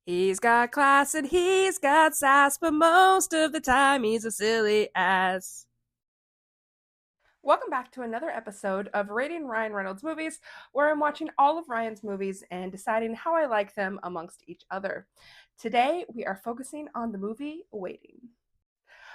He's got class and he's got sass, but most of the time he's a silly ass. Welcome back to another episode of Rating Ryan Reynolds Movies, where I'm watching all of Ryan's movies and deciding how I like them amongst each other. Today, we are focusing on the movie Waiting.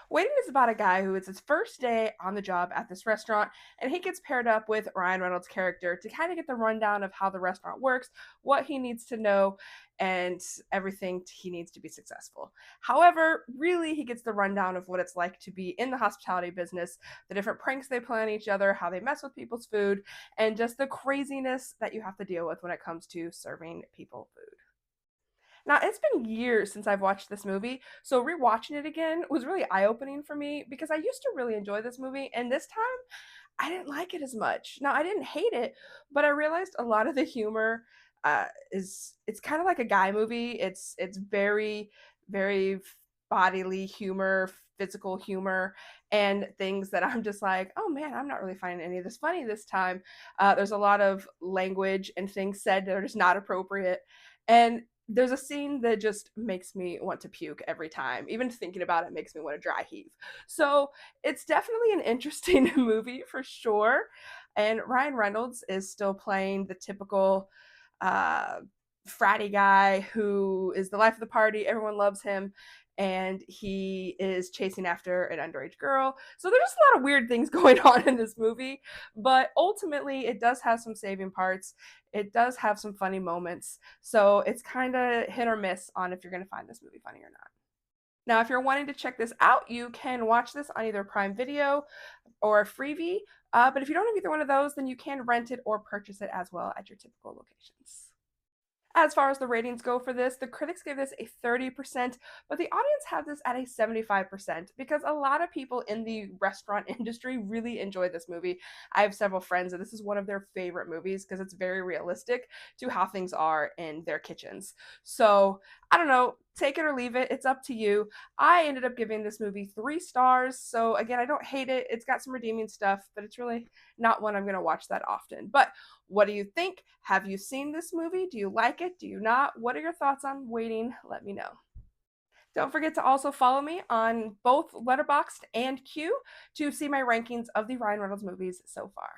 Waiting is about a guy who it's his first day on the job at this restaurant, and he gets paired up with Ryan Reynolds' character to kind of get the rundown of how the restaurant works, what he needs to know, and everything he needs to be successful. However, really, he gets the rundown of what it's like to be in the hospitality business, the different pranks they play on each other, how they mess with people's food, and just the craziness that you have to deal with when it comes to serving people food. Now, it's been years since I've watched this movie, so rewatching it again was really eye-opening for me because I used to really enjoy this movie, and this time I didn't like it as much. Now, I didn't hate it, but I realized a lot of the humor is it's kind of like a guy movie. It's very bodily humor, physical humor, and things that I'm just like, oh man, I'm not really finding any of this funny this time. There's a lot of language and things said that are just not appropriate, and there's a scene that just makes me want to puke every time. Even thinking about it makes me want to dry heave. So it's definitely an interesting movie for sure. And Ryan Reynolds is still playing the typical uh, fratty guy who is the life of the party. Everyone loves him. And he is chasing after an underage girl. So there's just a lot of weird things going on in this movie. But ultimately, it does have some saving parts. It does have some funny moments. So it's kind of hit or miss on if you're going to find this movie funny or not. Now, if you're wanting to check this out, you can watch this on either Prime Video or Freevee. But if you don't have either one of those, then you can rent it or purchase it as well at your typical locations. As far as the ratings go for this, the critics gave this a 30%, but the audience had this at a 75% because a lot of people in the restaurant industry really enjoy this movie. I have several friends and this is one of their favorite movies because it's very realistic to how things are in their kitchens. So, I don't know, take it or leave it. It's up to you. I ended up giving this movie 3 stars. So, again, I don't hate it. It's got some redeeming stuff, but it's really not one I'm going to watch that often. But what do you think? Have you seen this movie? Do you like it? Do you not? What are your thoughts on Waiting? Let me know. Don't forget to also follow me on both Letterboxd and Q to see my rankings of the Ryan Reynolds movies so far.